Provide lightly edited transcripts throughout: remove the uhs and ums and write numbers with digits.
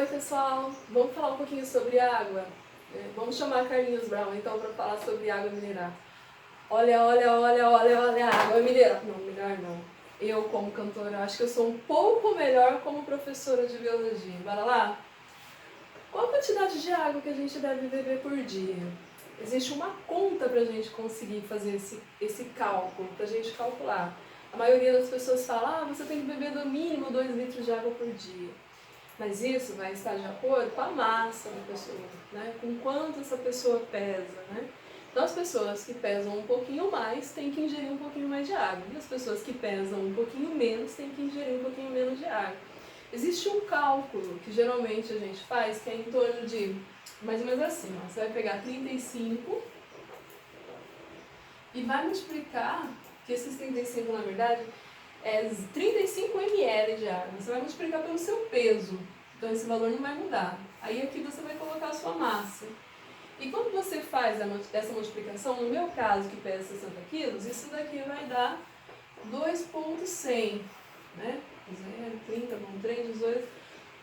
Oi pessoal, vamos falar um pouquinho sobre água? Vamos chamar a Carlinhos Brown então para falar sobre água mineral. Olha a água mineral. Não, melhor não. Eu como cantora acho que eu sou um pouco melhor como professora de biologia. Bora lá? Qual a quantidade de água que a gente deve beber por dia? Existe uma conta para a gente conseguir fazer esse cálculo, para a gente calcular. A maioria das pessoas fala, você tem que beber no mínimo 2 litros de água por dia. Mas isso vai estar de acordo com a massa da pessoa, né? Com quanto essa pessoa pesa, né? Então as pessoas que pesam um pouquinho mais têm que ingerir um pouquinho mais de água. E as pessoas que pesam um pouquinho menos têm que ingerir um pouquinho menos de água. Existe um cálculo que geralmente a gente faz que é em torno de, mais ou menos assim, ó, você vai pegar 35 e vai multiplicar, que esses 35 na verdade é 35 ml de água. Você vai multiplicar pelo seu peso, então esse valor não vai mudar. Aí aqui você vai colocar a sua massa. E quando você faz essa multiplicação, no meu caso que pesa 60 quilos, isso daqui vai dar 2,100, né? 0, 30, 3, 18,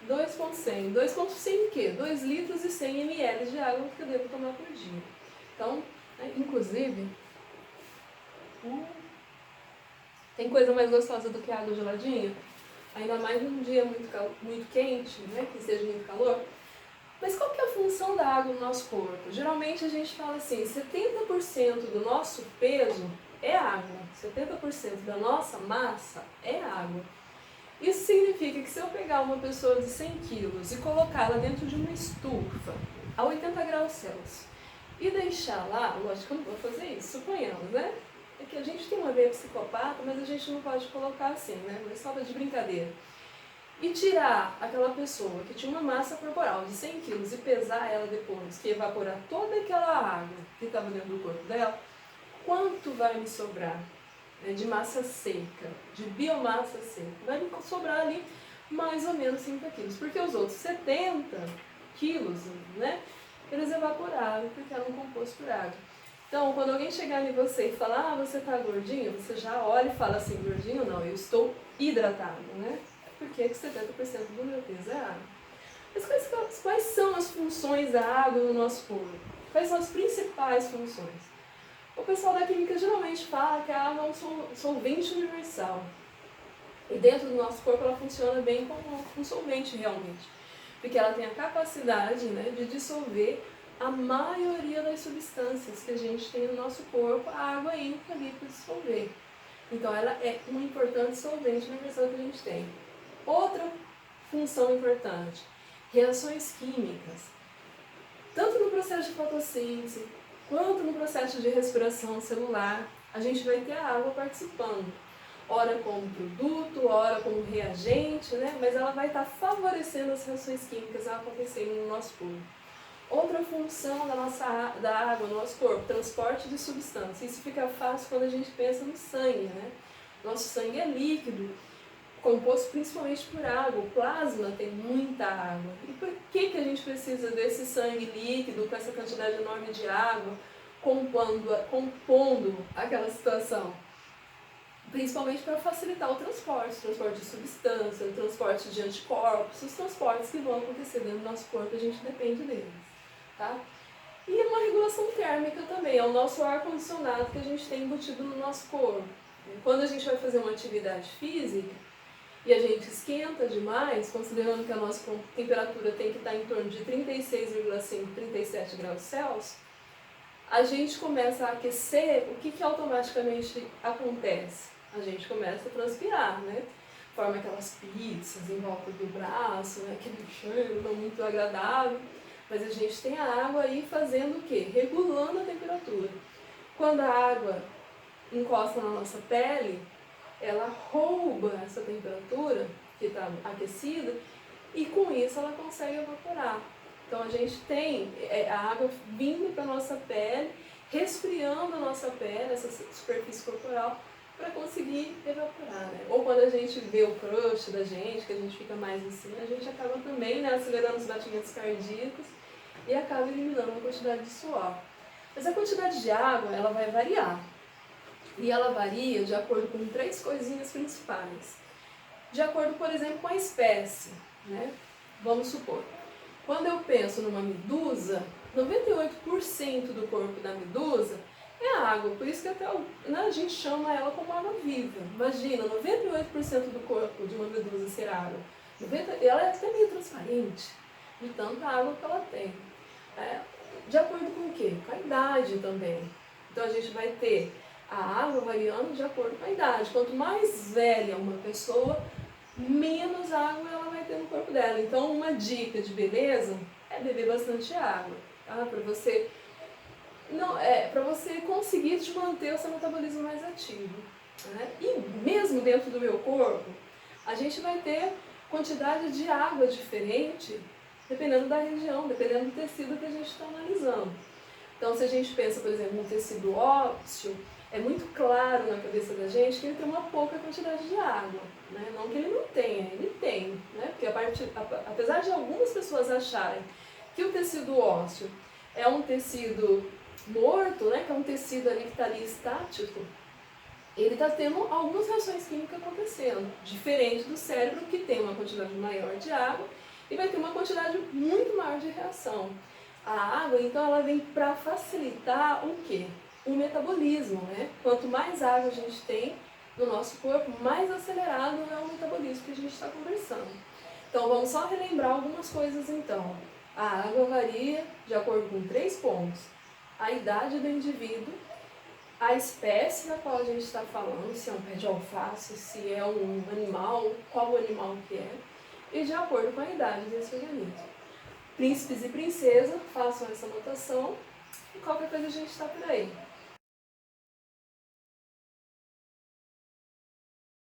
2,100. 2,100 o quê? 2 litros e 100 ml de água que eu devo tomar por dia. Então, inclusive, tem coisa mais gostosa do que água geladinha? Ainda mais num dia muito quente, né? Que seja muito calor. Mas qual que é a função da água no nosso corpo? Geralmente a gente fala assim, 70% do nosso peso é água, 70% da nossa massa é água. Isso significa que se eu pegar uma pessoa de 100 quilos e colocá-la dentro de uma estufa a 80 graus Celsius e deixar lá, lógico que eu não vou fazer isso, suponhamos, né? É que a gente tem uma veia psicopata, mas a gente não pode colocar assim, né? Mas só de brincadeira. E tirar aquela pessoa que tinha uma massa corporal de 100 quilos e pesar ela depois, que evaporar toda aquela água que estava dentro do corpo dela, quanto vai me sobrar, né, de massa seca, de biomassa seca? Vai me sobrar ali mais ou menos 50 quilos, porque os outros 70 quilos, né, eles evaporaram porque eram compostos por água. Então, quando alguém chegar em você e falar, você está gordinho, você já olha e fala assim, gordinho não, eu estou hidratado, né? Porque 70% do meu peso é água. Mas quais são as funções da água no nosso corpo? Quais são as principais funções? O pessoal da química geralmente fala que a água é um solvente universal. E dentro do nosso corpo ela funciona bem como um solvente realmente. Porque ela tem a capacidade, né, de dissolver a maioria das substâncias que a gente tem no nosso corpo. A água entra ali para dissolver. Então ela é um importante solvente universal que a gente tem. Outra função importante, reações químicas. Tanto no processo de fotossíntese, quanto no processo de respiração celular, a gente vai ter a água participando. Ora como produto, ora como reagente, né? Mas ela vai estar favorecendo as reações químicas a acontecerem no nosso corpo. Outra função da água no nosso corpo, transporte de substâncias. Isso fica fácil quando a gente pensa no sangue, né? Nosso sangue é líquido, composto principalmente por água. O plasma tem muita água. E por que a gente precisa desse sangue líquido, com essa quantidade enorme de água, compondo aquela situação? Principalmente para facilitar o transporte de substância, o transporte de anticorpos, os transportes que vão acontecer dentro do nosso corpo, a gente depende deles. Tá? E uma regulação térmica também, é o nosso ar-condicionado que a gente tem embutido no nosso corpo. Quando a gente vai fazer uma atividade física e a gente esquenta demais, considerando que a nossa temperatura tem que estar em torno de 36,5, 37 graus Celsius, a gente começa a aquecer, o que automaticamente acontece? A gente começa a transpirar, né? Forma aquelas pizzas em volta do braço, né? Aquele cheiro não muito agradável. Mas a gente tem a água aí fazendo o quê? Regulando a temperatura. Quando a água encosta na nossa pele, ela rouba essa temperatura que está aquecida e com isso ela consegue evaporar. Então a gente tem a água vindo para a nossa pele, resfriando a nossa pele, essa superfície corporal, para conseguir evaporar, né? Ou quando a gente vê o crush da gente, que a gente fica mais assim, a gente acaba também, né, acelerando os batimentos cardíacos e acaba eliminando uma quantidade de suor. Mas a quantidade de água, ela vai variar. E ela varia de acordo com 3 coisinhas principais. De acordo, por exemplo, com a espécie, né? Vamos supor, quando eu penso numa medusa, 98% do corpo da medusa é água, por isso que até a gente chama ela como água viva. Imagina, 98% do corpo de uma medusa ser água. Ela é até meio transparente, de tanta água que ela tem. De acordo com o quê? Com a idade também. Então a gente vai ter a água variando de acordo com a idade. Quanto mais velha uma pessoa, menos água ela vai ter no corpo dela. Então uma dica de beleza é beber bastante água, tá? Para você conseguir te manter o seu metabolismo mais ativo, né? E mesmo dentro do meu corpo, a gente vai ter quantidade de água diferente dependendo da região, dependendo do tecido que a gente está analisando. Então, se a gente pensa, por exemplo, no tecido ósseo, é muito claro na cabeça da gente que ele tem uma pouca quantidade de água, né? Não que ele não tenha, ele tem, né? Porque apesar de algumas pessoas acharem que o tecido ósseo é um tecido morto, né? Que é um tecido ali que está ali estático, ele está tendo algumas reações químicas acontecendo, diferente do cérebro, que tem uma quantidade maior de água e vai ter uma quantidade muito maior de reação. A água, então, ela vem para facilitar o quê? O metabolismo, né? Quanto mais água a gente tem no nosso corpo, mais acelerado é o metabolismo que a gente está conversando. Então, vamos só relembrar algumas coisas, então. A água varia de acordo com 3 pontos. A idade do indivíduo, a espécie da qual a gente está falando, se é um pé de alface, se é um animal, qual o animal que é, e de acordo com a idade desse organismo. Príncipes e princesas, façam essa anotação e qualquer coisa a gente está por aí.